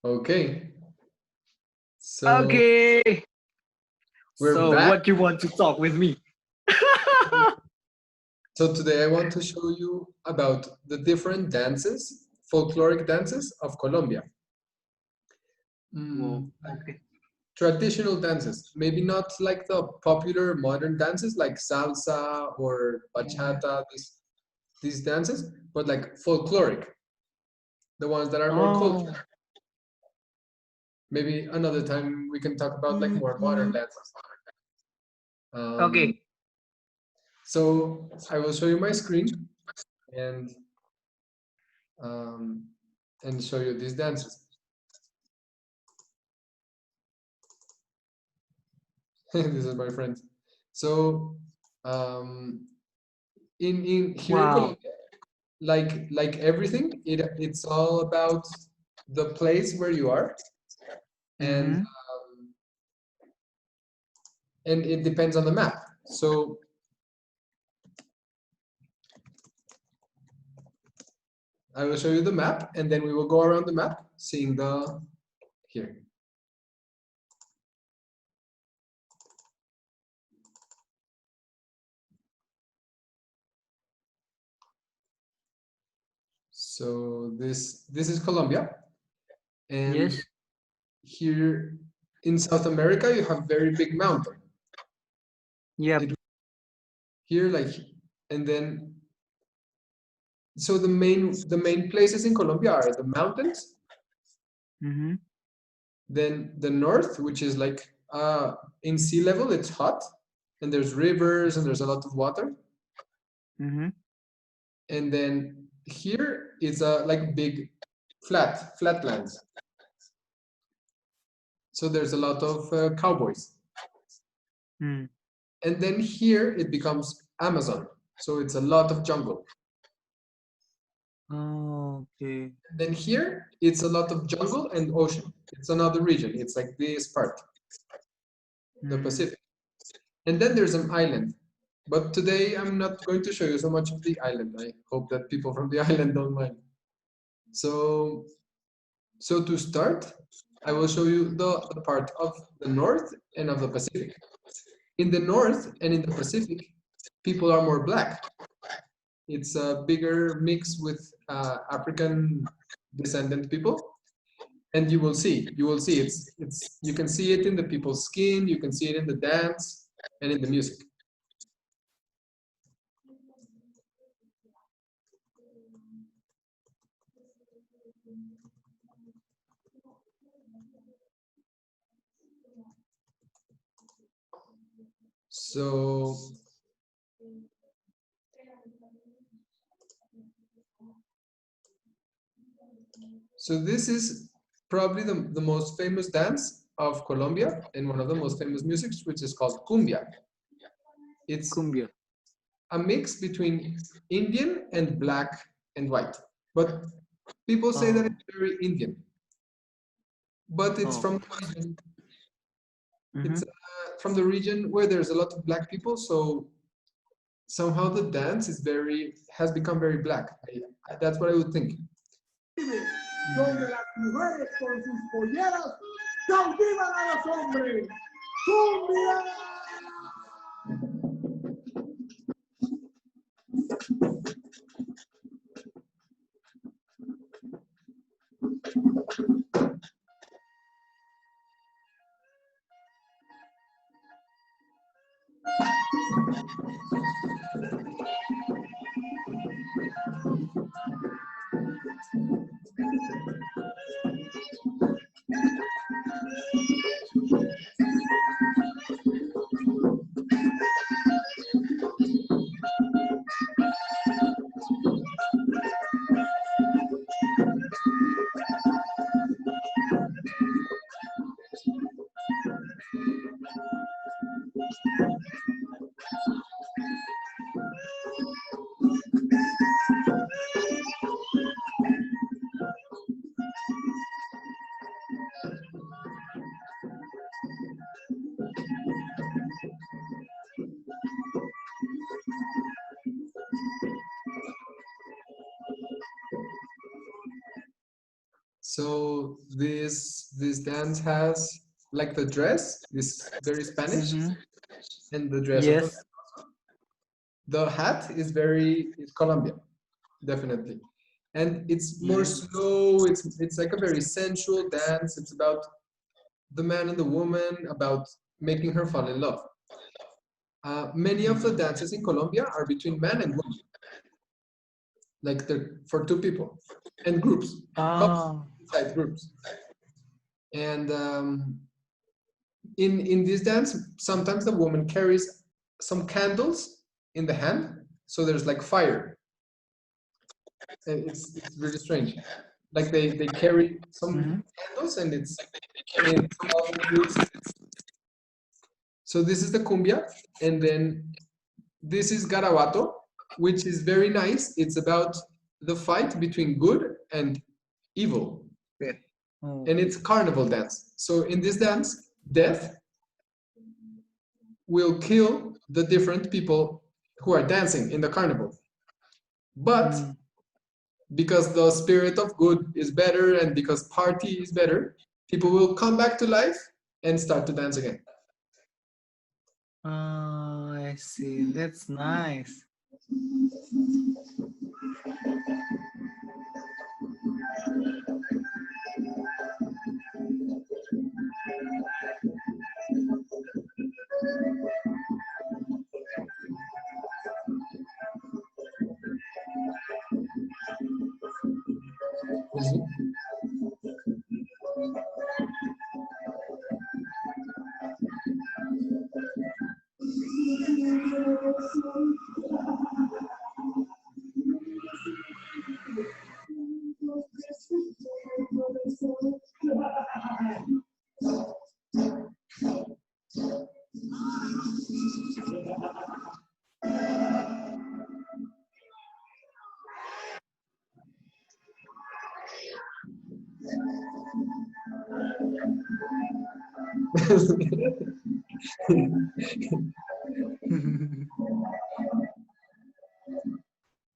Okay, so Okay. we're So back. what you want to talk with me? So today I want to show you about the different dances, folkloric dances of Colombia. Whoa. Like Okay. traditional dances, maybe not like the popular modern dances like salsa or bachata, these dances, but like folkloric, the ones that are more Oh. cultural. Maybe another time we can talk about like more modern dances. Um, Okay. so I will show you my screen and um, show you these dances. This is my friend. So um, in here in Wow. Colombia, like everything, it's all about the place where you are, and Mm-hmm. it depends on the map. So I will show you the map, and then we will go around the map, seeing the here. So this is Colombia, and Yes. here in South America you have very big mountain. Yep. It here like, and then so the main places in Colombia are the mountains, Mm-hmm. then the north, which is like in sea level, it's hot, and there's rivers and there's a lot of water, Mm-hmm. and then here is like big flatlands. So there's a lot of cowboys, Mm. and then here it becomes Amazon, so it's a lot of jungle. Oh, okay. And then here it's a lot of jungle and ocean. It's another region. It's like this part, the Mm. Pacific. And then there's an island. But today I'm not going to show you so much of the island. I hope that people from the island don't mind. So, so to start, I will show you the part of the north and of the Pacific. In the north and in the Pacific, people are more black. It's a bigger mix with African descendant people. And you will see it's you can see it in the people's skin, you can see it in the dance and in the music. So this is probably the most famous dance of Colombia and one of the most famous musics, which is called cumbia. It's Cumbia. a mix between Indian and black and white, but people say that Oh. it's very Indian, but it's Oh. from the region. Mm-hmm. It's from the region where there's a lot of black people, so somehow the dance has become very black. That's what I would think. Donde las mujeres con sus polleras cautivan a los hombres. ¡Cumbia! So this dance has like the dress, this very Spanish, and the dress of Yes. the hat is very is Colombian, definitely. And it's more Yes. slow, it's like a very sensual dance. It's about the man and the woman, about making her fall in love. Many of the dances in Colombia are between man and woman, like they're for two people, and groups, couples Ah. inside groups. And in this dance, sometimes the woman carries some candles in the hand, so there's like fire, and it's really strange. Like they carry some candles, and it's all music. So this is the cumbia, and then this is Garavato, which is very nice. It's about the fight between good and evil, Oh. and it's carnival dance. So in this dance, death will kill the different people who are dancing in the carnival. But because the spirit of good is better and because party is better, people will come back to life and start to dance again. Oh, I see. That's nice.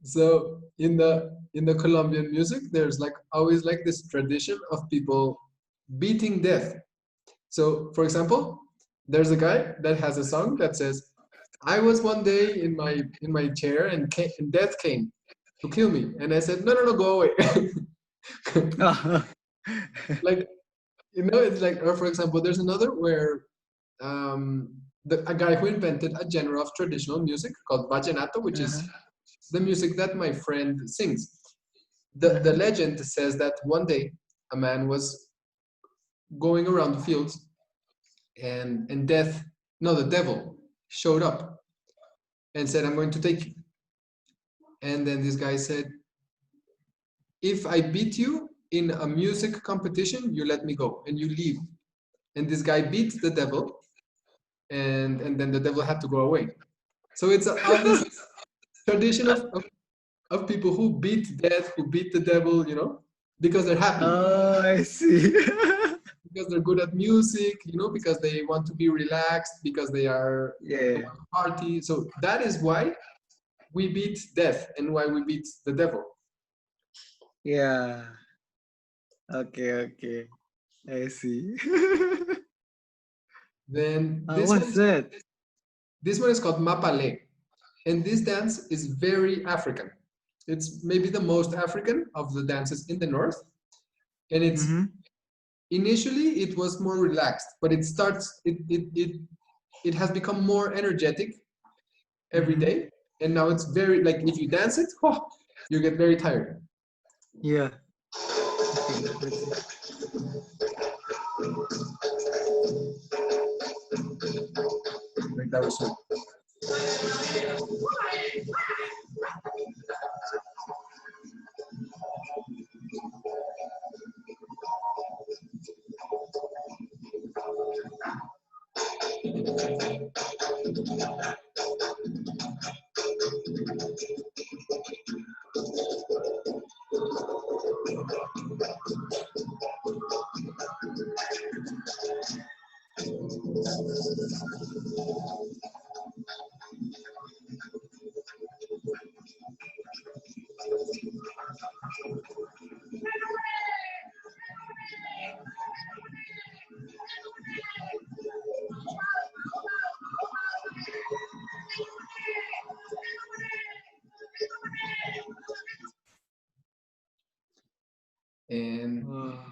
So in the Colombian music, there's like always like this tradition of people beating death. So for example, there's a guy that has a song that says, "I was one day in my chair and death came to kill me, and I said, no, no, no, go away." Like, you know, it's like, or for example, there's another where a guy who invented a genre of traditional music called vallenato, which is the music that my friend sings. The legend says that one day a man was going around the fields and death, no, the devil showed up and said, "I'm going to take you." And then this guy said, "If I beat you in a music competition, you let me go and you leave." And this guy beat the devil, and then the devil had to go away. So it's all this tradition of people who beat death, who beat the devil, you know, because they're happy, Oh, I see. because they're good at music, you know, because they want to be relaxed, because they Yeah. want to party. So that is why we beat death and why we beat the devil. Yeah. Okay, okay. I see. Then What's that? this one is called Mapale, and this dance is very African. It's maybe the most African of the dances in the north, and it's initially it was more relaxed, but it has become more energetic every day, and now it's very like if you dance it, oh, you get very tired. Yeah. Okay, let's see. Like that was so. And Wow.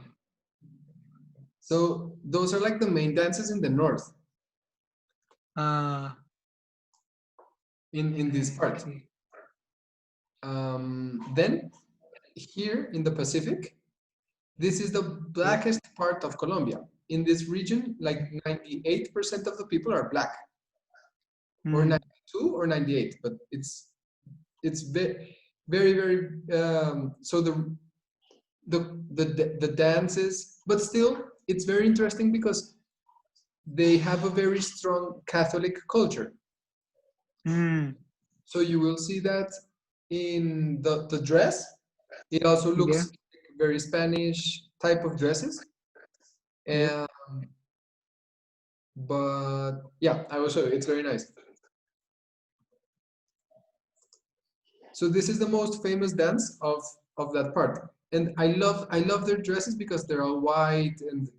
so those are like the main dances in the north, Ah, in this part. okay. Then here in the Pacific, this is the blackest part of Colombia. In this region, like 98% of the people are black, or Hmm. 92 or 98, but it's very so the dances, but still it's very interesting because they have a very strong Catholic culture. Hmm. So you will see that in the dress, it also Yeah. looks like very Spanish type of dresses. Yep. But yeah, I will show you. It's very nice. So this is the most famous dance of that part, and I love their dresses because they're all white, and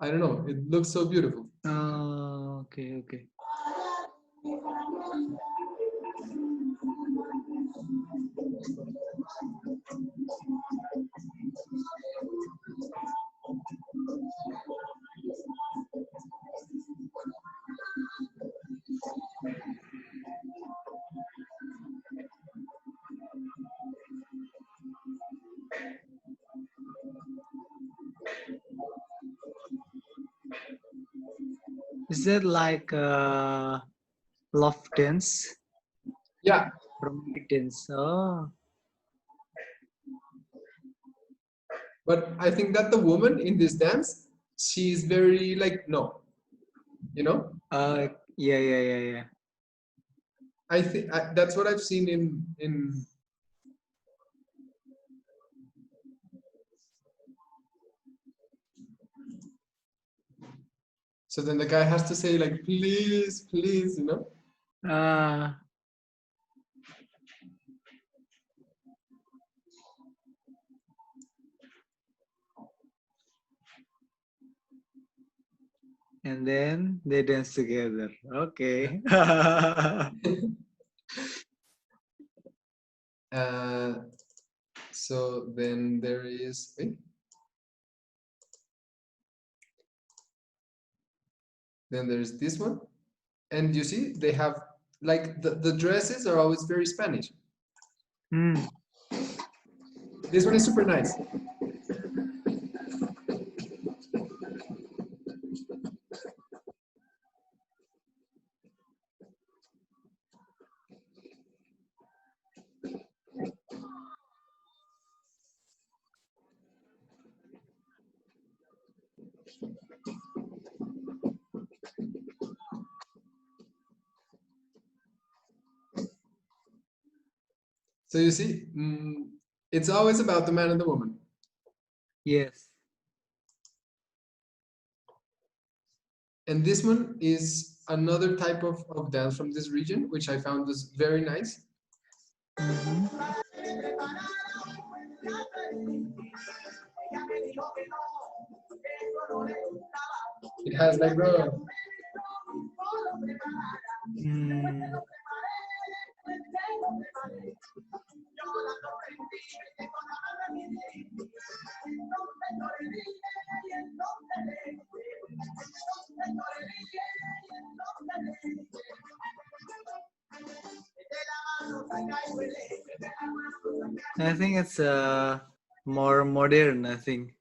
I don't know, it looks so beautiful. Oh, okay, okay. Is that like love dance? Yeah, Romantic dance. Oh, but I think that the woman in this dance, she's very like no, you know. yeah, yeah, yeah, yeah. I think that's what I've seen in. So then the guy has to say like, please, please, you know. Ah, and then they dance together. Okay. Uh, so then there is. Wait. Then there's this one, and you see they have like the dresses are always very Spanish. Hmm. This one is super nice. So you see, it's always about the man and the woman. Yes. And this one is another type of dance from this region, which I found was very nice. Mm-hmm. It has like the Hmm. I think it's more modern. I think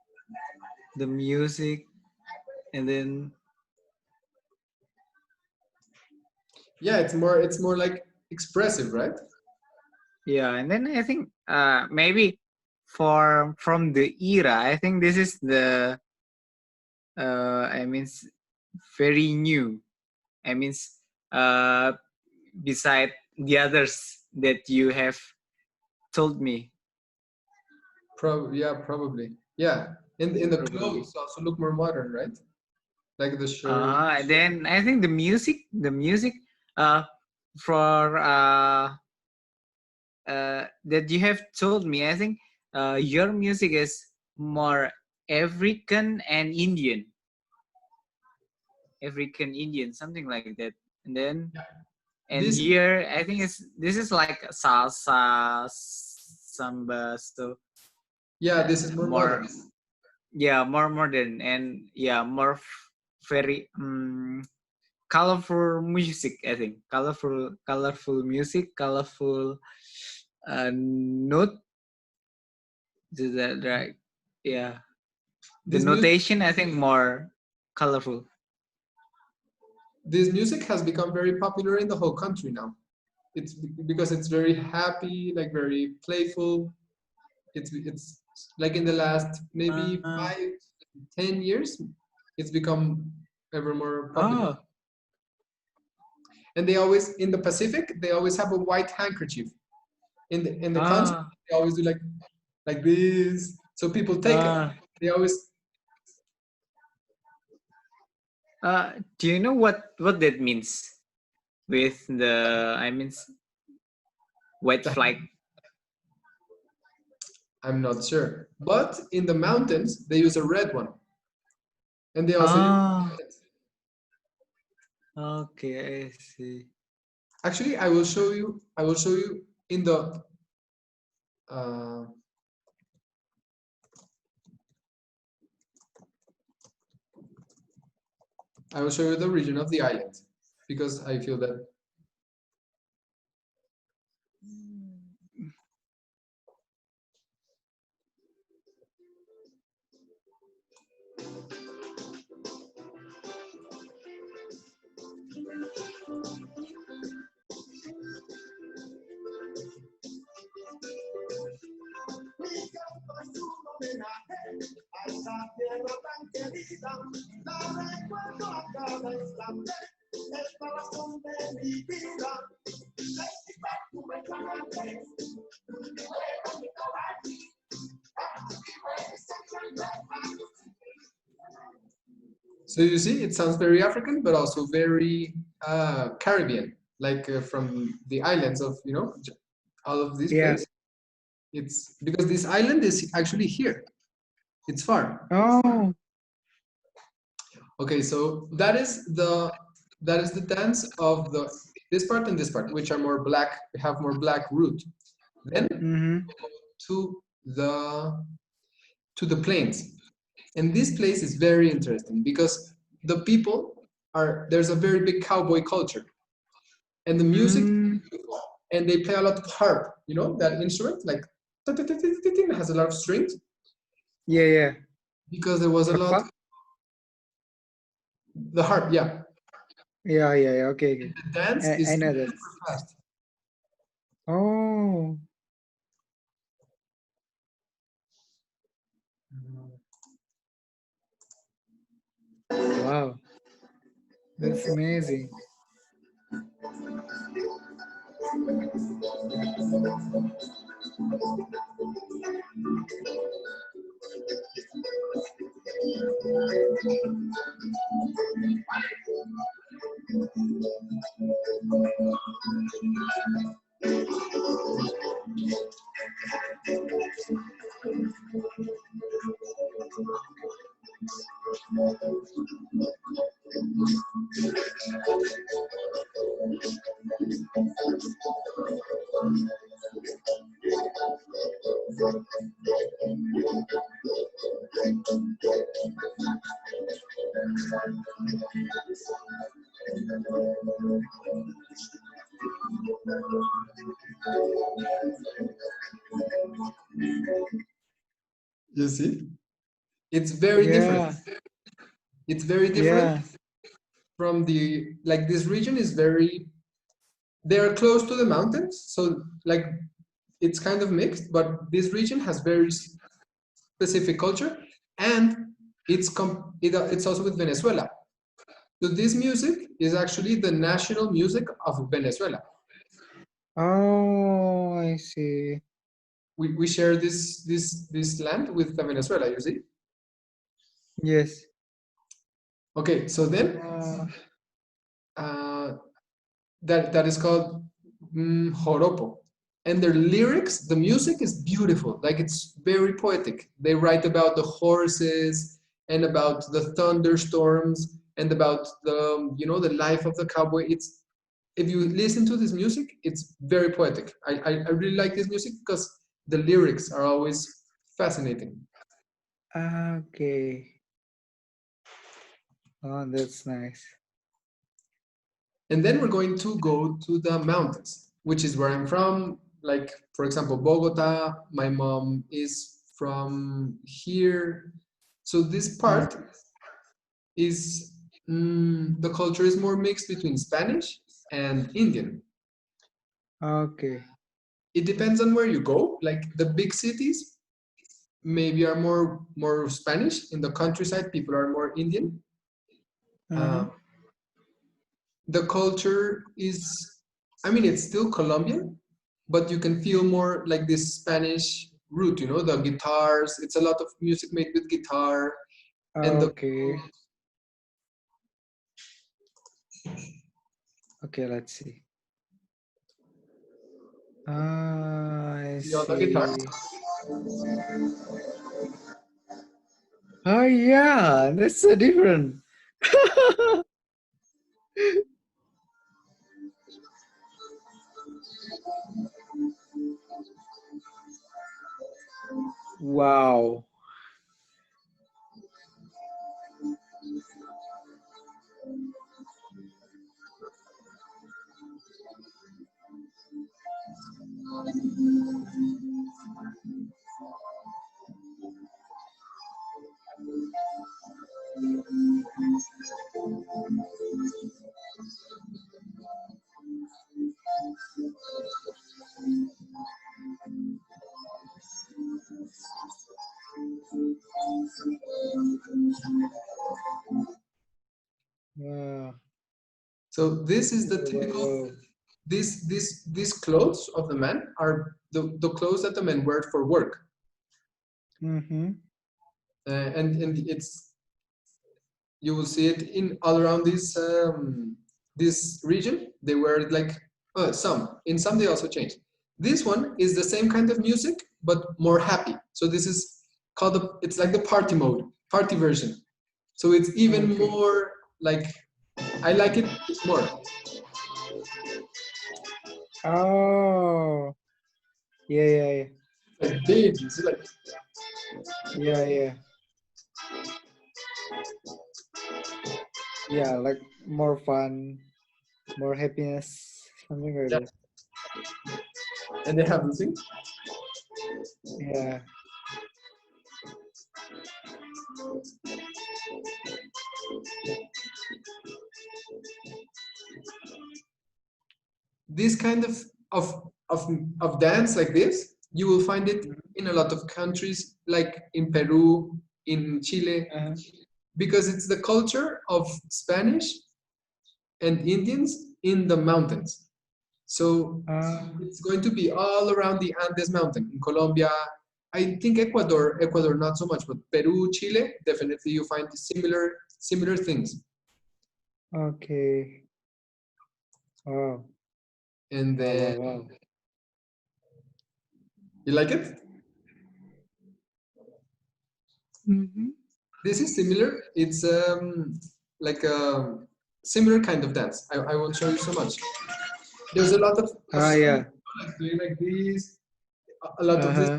the music, and then yeah, it's more like expressive, right? yeah, and then I think maybe from the era, I think this is the I mean very new. I mean beside the others that you have told me. Probably. Yeah. In the Probably. clothes also look more modern, right? Like the shirt. Then I think the music uh, for that you have told me, I think your music is more African and Indian, something like that. And then and This here I think this is like salsa, samba. So Yeah, this is more more, modern. yeah, more modern, and yeah, more very colorful music. I think colorful music, colorful note. Is that right? Yeah, the This music, notation, I think, more colorful. this music has become very popular in the whole country now. Because it's very happy, like very playful. It's like in the last maybe Uh, 5, 10 years, it's become ever more popular. oh, And they always in the Pacific, they always have a white handkerchief. In the country, ah, they always do like this. So people take it. ah. They always Do you know what that means with the? I mean, white flag. I'm not sure. But in the mountains, they use a red one. And they also use Ah, okay, I see. actually I will show you in the uh, I will show you the region of the island because I feel that Mi canto es un homenaje a esa tierra tan querida, la recuerdo a cada instante, es la razón de mi vida. Let's back to my country. so you see it sounds very African but also very Caribbean, like from the islands of all of these Yeah. places. It's because this island is actually here. It's far. Oh, Okay, so that is the dance of the this part and this part, which are more black, have more black root. Then mm-hmm. to the to the plains. And this place is very interesting because the people there's a very big cowboy culture. And the music Mm, and they play a lot of harp, that instrument, like has a lot of strings yeah, yeah. because there was a lot Harpa? the harp, yeah. Yeah, yeah, yeah. Okay, okay. The dance I is know that. super fast. Oh, wow. That's amazing. You see? It's very different. Yeah, It's very different yeah. from like this region is very, they are close to the mountains. So like it's kind of mixed, but this region has very specific culture and it's also with Venezuela. So this music is actually the national music of Venezuela. Oh, I see. We share this land with Venezuela, you see? Yes. Okay, so then uh, that is called joropo. And their lyrics, the music is beautiful, like it's very poetic. They write about the horses and about the thunderstorms and about the life of the cowboy. It's if you listen to this music, it's very poetic. I really like this music because the lyrics are always fascinating. Okay. Oh, that's nice. And then we're going to go to the mountains, which is where I'm from. Like, for example, Bogota. My mom is from here. So this part is, the culture is more mixed between Spanish and Indian. Okay. It depends on where you go. Like the big cities maybe are more Spanish. In the countryside, people are more Indian. The culture is, I mean, it's still Colombian, but you can feel more like this Spanish root, you know, the guitars. It's a lot of music made with guitar. And Okay. Okay, let's see. I the other guitars. see. Oh yeah, that's so different. Wow. Wow. So this is the typical, Wow. these clothes of the men are the clothes that the men wear for work. And it's, you will see it in all around this region. They wear it like, in some they also change. This one is the same kind of music but more happy. So this is called it's like the party mode, party version. So it's even more like, I like it more. Oh. Yeah, yeah, yeah. Like big, you see, like, Yeah, yeah. Yeah, like more fun, more happiness, something like yeah. that. And they have the thing. Yeah. This kind of dance like this, you will find it in a lot of countries, like in Peru, in Chile, because it's the culture of Spanish and Indians in the mountains. So it's going to be all around the Andes mountain in Colombia. I think Ecuador not so much, but Peru, Chile, definitely you find similar things. Okay. Wow. And then, Wow. you like it? This is similar. It's like a similar kind of dance. I won't show you so much. There's a lot of Yeah. like doing like this, a lot of this.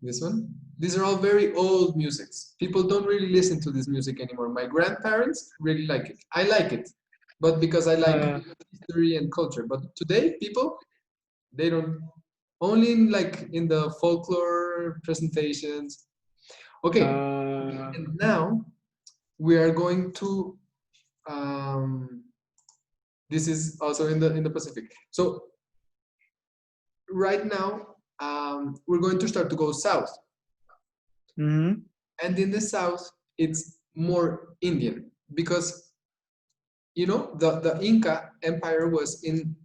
This one. These are all very old musics. People don't really listen to this music anymore. My grandparents really like it. I like it, but because I like history and culture. But today, people, they don't. Only in the folklore presentations. Okay, and now we are going to. This is also in the Pacific. So right now, we're going to start to go south. And in the south, it's more Indian because, you know, the Inca Empire was in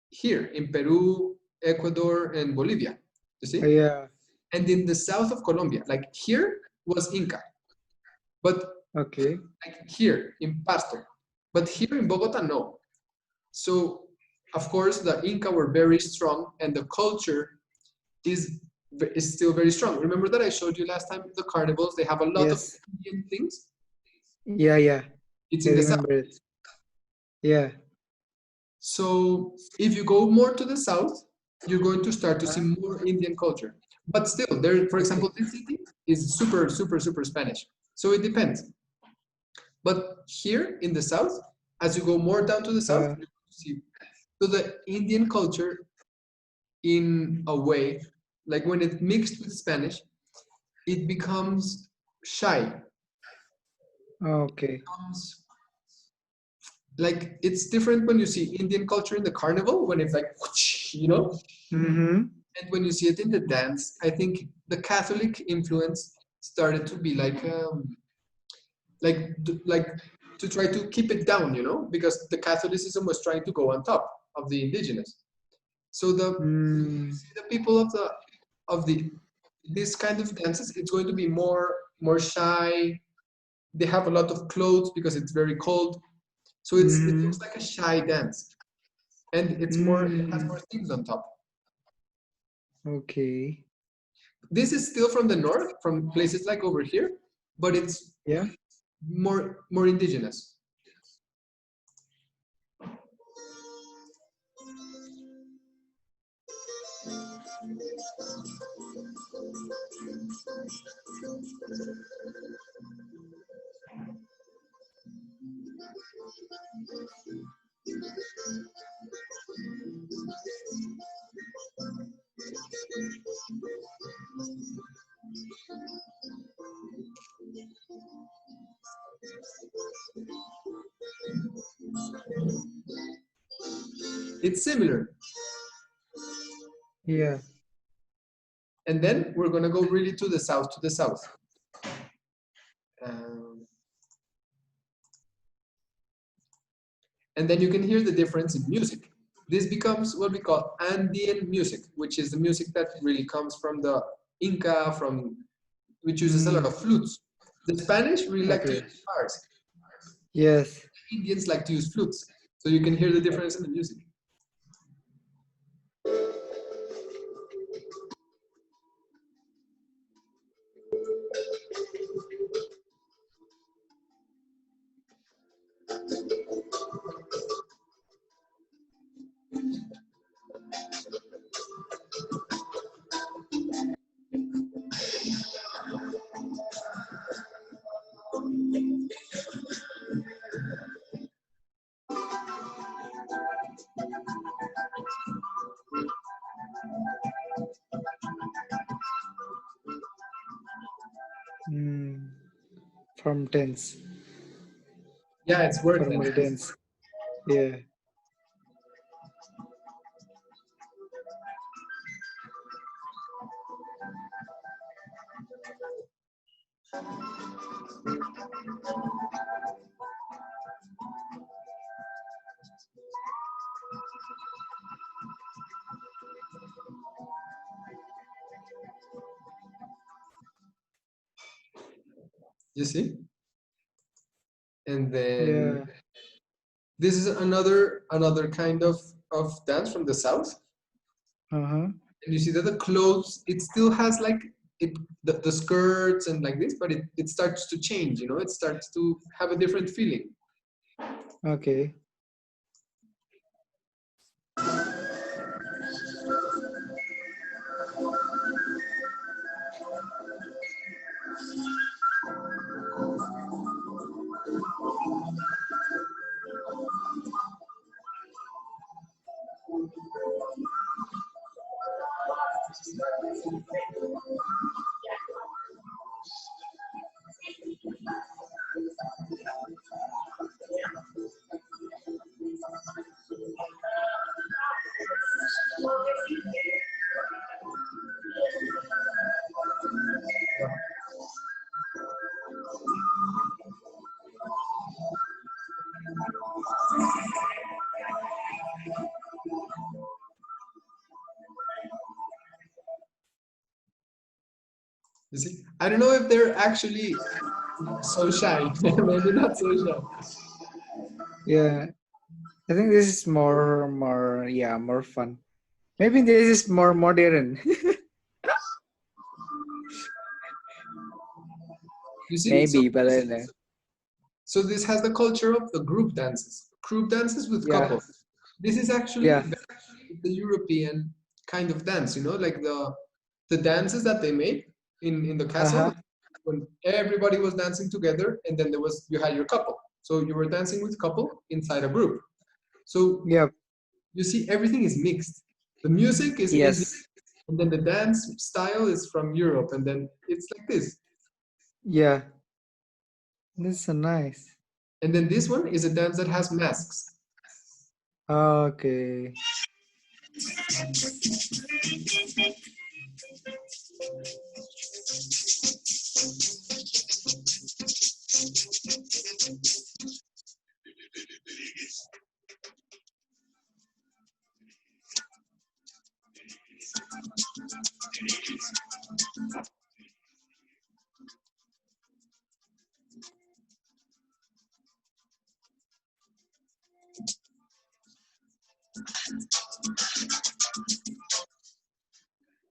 here, in Peru, Ecuador, and Bolivia, you see? Yeah. And in the south of Colombia, like here was Inca, but Okay. like here in Pasto, but here in Bogota, no. So of course the Inca were very strong, and the culture is still very strong. Remember that I showed you last time the carnivals, they have a lot of Yes. Indian things. Yeah. It's I in the south. remember it. Yeah. So if you go more to the south, you're going to start to see more Indian culture. But still, there, for example, this city is super, super, super Spanish. So it depends. But here in the south, as you go more down to the south, you see so the Indian culture in a way, like when it mixed with Spanish, it becomes shy. Okay. It becomes like it's different when you see Indian culture in the carnival when it's like, you know, Mm-hmm. and when you see it in the dance, I think the Catholic influence started to be like to try to keep it down, you know, because the Catholicism was trying to go on top of the indigenous. So the people of the this kind of dances, it's going to be more shy. They have a lot of clothes because it's very cold. So it looks like a shy dance, and it's more it has more things on top. Okay. This is still from the north, from places like over here, but it's Yeah. more indigenous. It's similar. Yeah. And then we're gonna go really to the south. Um, and then you can hear the difference in music. This becomes what we call ambient music, which is the music that really comes from the Inca, which uses a lot of flutes. The Spanish really like to Okay. use guitars. Yes. Indians like to use flutes. So you can hear the difference in the music. From tense. Yeah, it's worth Formal it. tense. Yeah. You see? And then Yeah. this is another kind of dance from the south. Uh-huh. And you see that the clothes, it still has like the skirts and like this, but it starts to change, you know, it starts to have a different feeling. Okay. You see, I don't know if they're actually so shy. Maybe not so shy. Yeah. I think this is more fun. Maybe this is more modern. You see, Maybe, but I don't know. so this has the culture of the group dances with Yeah, couples. This is actually yeah, the European kind of dance, like the dances that they made in the castle uh-huh, when everybody was dancing together, and then you had your couple. So you were dancing with couple inside a group. So yep, you see, everything is mixed. The music is Indian, yes, and then the dance style is from Europe, and then it's like this. yeah. This is so nice. And then this one is a dance that has masks. Okay.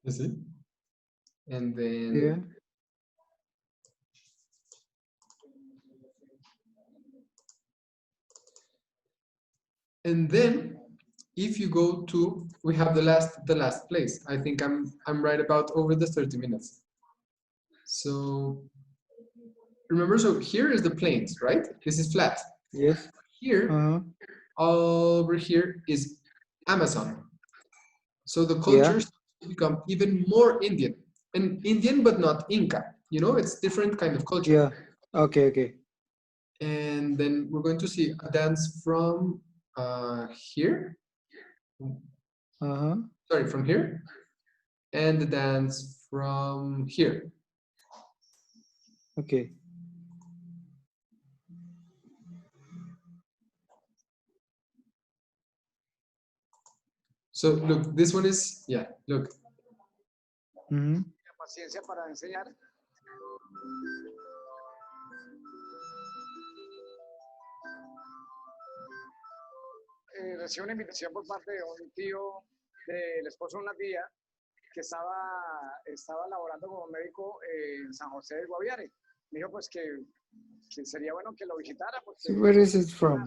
You see? And Yeah. then if you go to, we have the last place. I think I'm right about over the 30 minutes. So remember, so here is the plains, right? This is flat. Yes. Here, Uh-huh. over here is Amazon. So the Yeah. cultures become even more Indian. And Indian, but not Inca. It's different kind of culture. Yeah. Okay, okay. And then we're going to see a dance from here. Uh-huh. Sorry, from here. And the dance from here. Okay. So look, this one is, yeah, look. Mm-hmm. Paciencia para enseñar. Recibí una invitación por parte de un tío del esposo de una tía que estaba laborando como médico en San José del Guaviare. Me dijo pues que sería bueno que lo visitara porque So where is it from?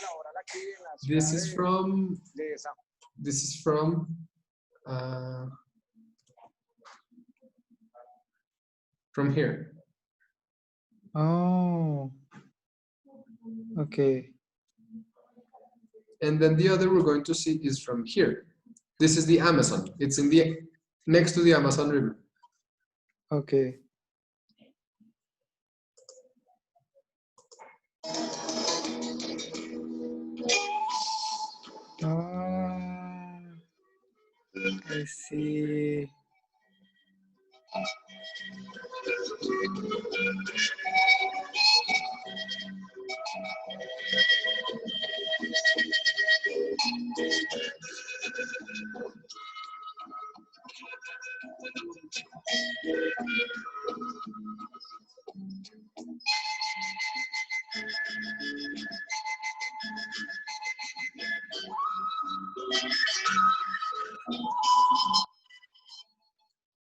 laboral aquí en la ciudad This is from, de San this is from, uh, from here. Oh. Okay. And then the other we're going to see is from here. This is the Amazon. It's next to the Amazon River. Okay. Ah, I see.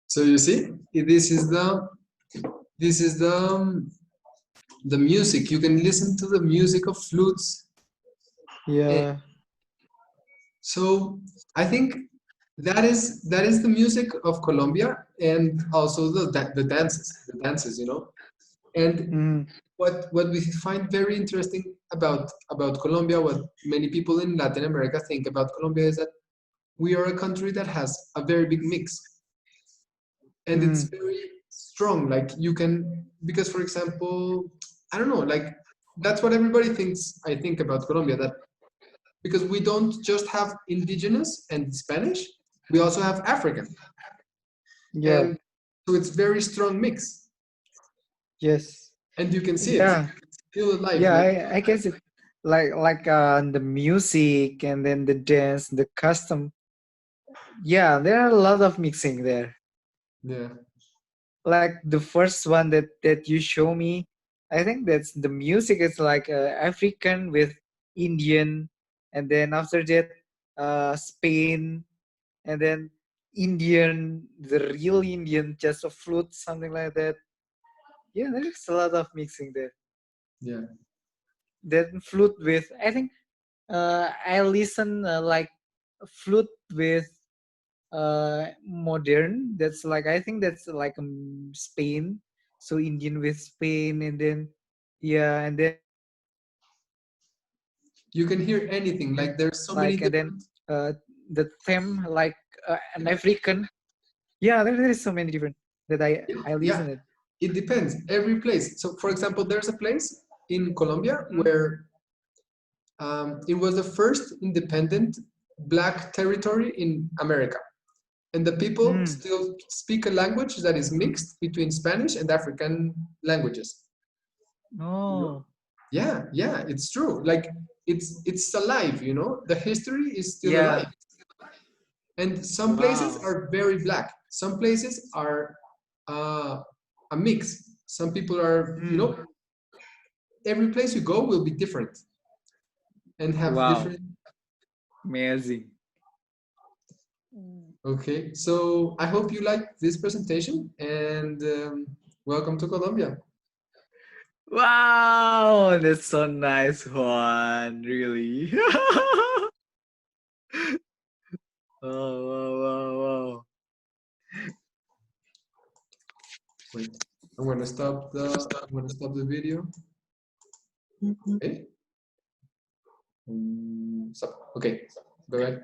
So you see, this is the music. You can listen to the music of flutes. Yeah. So I think that is the music of Colombia, and also the dances, And Mm. what we find very interesting about Colombia, what many people in Latin America think about Colombia, is that we are a country that has a very big mix, and it's Mm. very strong. Like you can, because for example, I don't know, like that's what everybody thinks. I think about Colombia, that because we don't just have indigenous and Spanish, we also have African, Yeah. and so it's very strong mix, Yes. and you can see it. Yeah. It's still alive. Yeah, Like I guess it like the music and then the dance, the custom. Yeah, there are a lot of mixing there. yeah, Like the first one that you show me, I think that's the music is like African with Indian, and then after that, Spain, and then Indian, the real Indian, just a flute, something like that. Yeah, there's a lot of mixing there. Yeah. Then flute with, I think, I listen like flute with modern. That's like, I think that's like Spain. So Indian with Spain, and then yeah, and then You can hear anything. Like there's so many like, and then different. the theme like an African. Yeah, there is so many different that I Yeah, listen it. it depends. Every place. So, for example, there's a place in Colombia Mhm. where it was the first independent black territory in America. And the people Mm. still speak a language that is mixed between Spanish and African languages. Oh, Yeah, yeah, it's true. Like it's alive, you know. The history is still alive. yeah. And some places Wow. are very black. Some places are a mix. Some people are, you Mm. know, every place you go will be different and have Wow. different. Amazing. Okay, so I hope you like this presentation and welcome to Colombia. Wow, that's so nice one, really. Oh, wow, wow, wow. Wait, I'm gonna stop the video. Okay. Stop. Okay, go ahead.